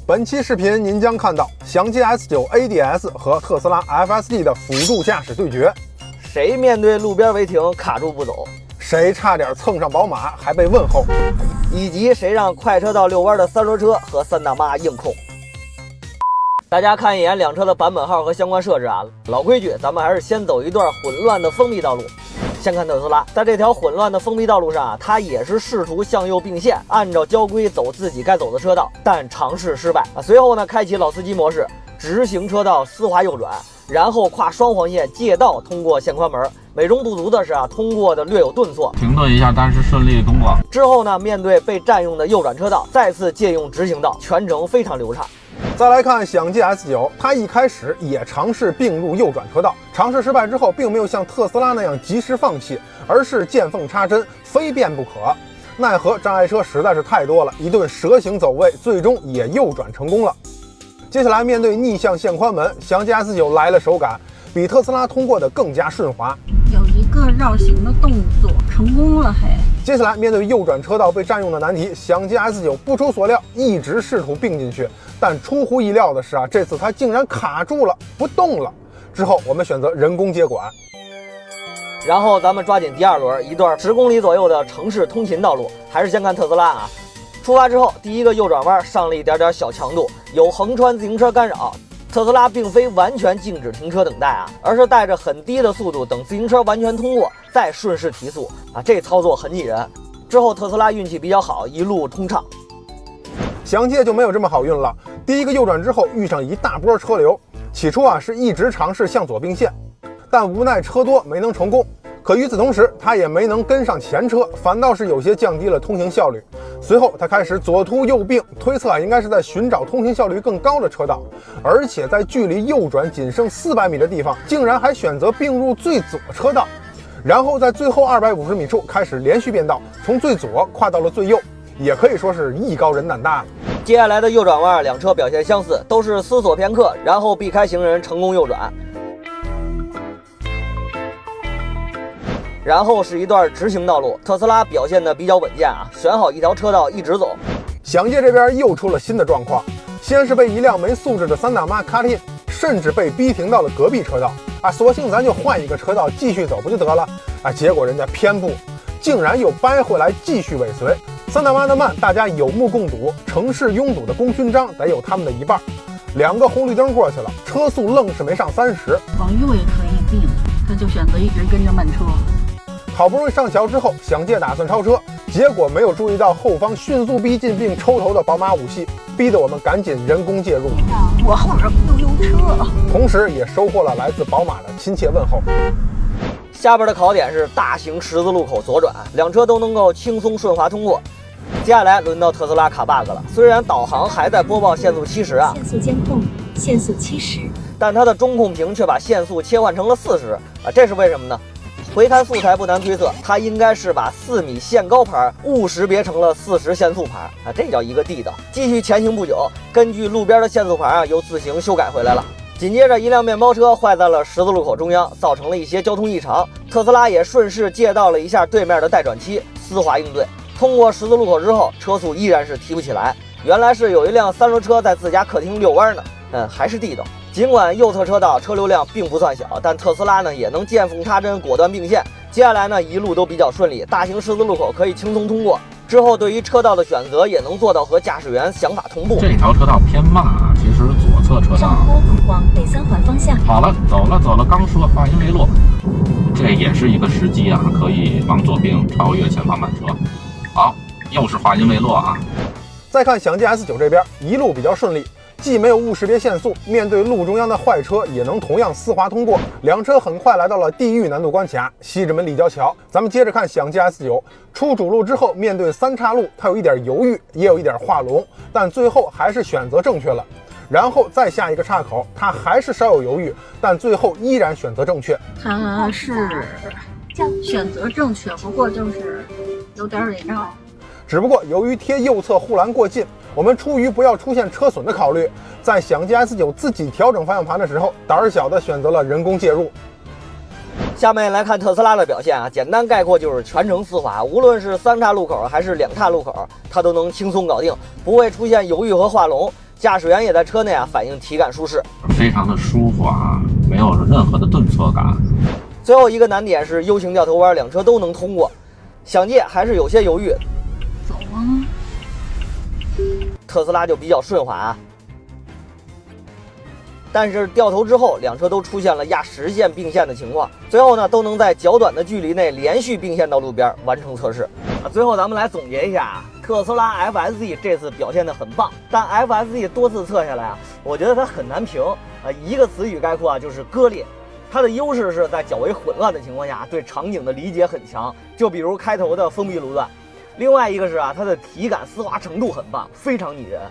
本期视频您将看到详捷 S9 ADS 和特斯拉 FSD 的辅助驾驶对决，谁面对路边违停卡住不走，谁差点蹭上宝马还被问候，以及谁让快车道遛弯的三轮车和三大妈硬控。大家看一眼两车的版本号和相关设置啊，老规矩，咱们还是先走一段混乱的封闭道路。先看特斯拉，在这条混乱的封闭道路上啊，它也是试图向右并线，按照交规走自己该走的车道，但尝试失败啊。随后呢，开启老司机模式，直行车道丝滑右转，然后跨双黄线借道通过线宽门。美中不足的是啊，通过的略有顿挫，停顿一下，但是顺利通过。之后呢，面对被占用的右转车道，再次借用直行道，全程非常流畅。再来看详捷 S9， 它一开始也尝试并入右转车道，尝试失败之后，并没有像特斯拉那样及时放弃，而是见缝插针，非变不可。奈何障碍车实在是太多了，一顿蛇形走位，最终也右转成功了。接下来面对逆向线宽门，详捷 S9 来了手感，比特斯拉通过的更加顺滑，有一个绕行的动作，成功了嘿。接下来面对右转车道被占用的难题，详捷 S9 不出所料，一直试图并进去，但出乎意料的是啊，这次它竟然卡住了，不动了。之后我们选择人工接管。然后咱们抓紧第二轮，一段10公里左右的城市通勤道路，还是先看特斯拉啊。出发之后，第一个右转弯上了一点小强度，有横穿自行车干扰。特斯拉并非完全静止停车等待啊，而是带着很低的速度等自行车完全通过，再顺势提速啊，这操作很拟人。之后特斯拉运气比较好，一路通畅。详捷就没有这么好运了，第一个右转之后遇上一大波车流，起初啊是一直尝试向左并线，但无奈车多没能成功。可与此同时，他也没能跟上前车，反倒是有些降低了通行效率。随后他开始左突右并，推测应该是在寻找通行效率更高的车道，而且在距离右转仅剩400米的地方，竟然还选择并入最左车道，然后在最后250米处开始连续变道，从最左跨到了最右，也可以说是艺高人胆大。接下来的右转弯，两车表现相似，都是思索片刻，然后避开行人，成功右转。然后是一段直行道路，特斯拉表现的比较稳健啊，选好一条车道一直走。详捷这边又出了新的状况，先是被一辆没素质的三大妈 cut in， 甚至被逼停到了隔壁车道啊，索性咱就换一个车道继续走不就得了啊？结果人家偏不，竟然又掰回来继续尾随。三大妈的慢，大家有目共睹，城市拥堵的功勋章得有他们的一半。2个红绿灯过去了，车速愣是没上30，往右也可以并，他就选择一直跟着慢车。好不容易上桥之后，详捷打算超车，结果没有注意到后方迅速逼近并抽头的宝马5系，逼得我们赶紧人工介入。我后边有车，同时也收获了来自宝马的亲切问候。下边的考点是大型十字路口左转，两车都能够轻松顺滑通过。接下来轮到特斯拉卡 bug 了，虽然导航还在播报限速70啊，限速监控限速70，但它的中控屏却把限速切换成了40啊，这是为什么呢？回看素材不难推测，它应该是把4米限高牌误识别成了40限速牌啊，这叫一个地道。继续前行不久，根据路边的限速牌啊，又自行修改回来了。紧接着，一辆面包车坏在了十字路口中央，造成了一些交通异常。特斯拉也顺势借道了一下对面的待转期，丝滑应对。通过十字路口之后，车速依然是提不起来。原来是有一辆3轮车在自家客厅遛弯呢，还是地道。尽管右侧车道车流量并不算小，但特斯拉呢也能见缝插针，果断并线。接下来呢一路都比较顺利，大型十字路口可以轻松通过。之后对于车道的选择也能做到和驾驶员想法同步。这条车道偏慢啊，其实左侧车道。上坡往北3环方向。好了，走了，刚说话音未落，这也是一个时机啊，可以往左并，超越前方慢车。好，又是话音未落啊。再看详捷 S9 这边，一路比较顺利。既没有误识别限速，面对路中央的坏车也能同样丝滑通过。两车很快来到了地狱难度关卡西直门立交桥。咱们接着看详捷 S9， 出主路之后，面对3岔路，它有一点犹豫，也有一点画龙，但最后还是选择正确了。然后再下一个岔口，它还是稍有犹豫，但最后依然选择正确。他是选择正确，不过就是有点违绕。只不过由于贴右侧护栏过近，我们出于不要出现车损的考虑，在详捷 S9 自己调整方向盘的时候，胆小的选择了人工介入。下面来看特斯拉的表现啊，简单概括就是全程丝滑，无论是3岔路口还是2岔路口，它都能轻松搞定，不会出现犹豫和画龙。驾驶员也在车内反映体感舒适，非常的舒服啊，没有任何的顿挫感。最后一个难点是 U 型掉头弯，两车都能通过，想借还是有些犹豫。走啊！特斯拉就比较顺滑啊，但是掉头之后，两车都出现了压实线并线的情况，最后呢都能在较短的距离内连续并线到路边完成测试。最后咱们来总结一下特斯拉 FSD 这次表现的很棒，但 FSD 多次测下来我觉得它很难评一个词语概括就是割裂。它的优势是在较为混乱的情况下，对场景的理解很强，就比如开头的封闭路段。另外一个是它的体感丝滑程度很棒，非常拟人。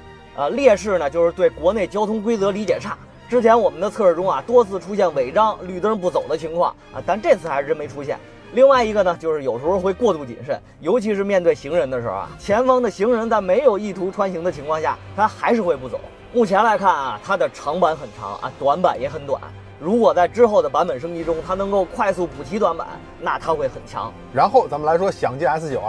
劣势呢就是对国内交通规则理解差。之前我们的测试中多次出现违章、绿灯不走的情况但这次还是真没出现。另外一个呢，就是有时候会过度谨慎，尤其是面对行人的时候前方的行人在没有意图穿行的情况下，他还是会不走。目前来看它的长板很长短板也很短。如果在之后的版本升级中，它能够快速补齐短板，那它会很强。然后咱们来说想借 S9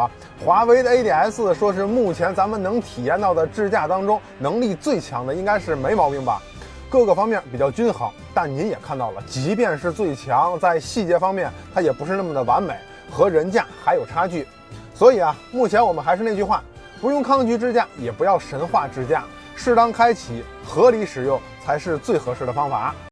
华为的 ADS 说是目前咱们能体验到的智驾当中能力最强的，应该是没毛病吧？各个方面比较均衡，但您也看到了，即便是最强，在细节方面它也不是那么的完美，和人家还有差距。所以目前我们还是那句话，不用抗拒智驾，也不要神化智驾，适当开启，合理使用才是最合适的方法。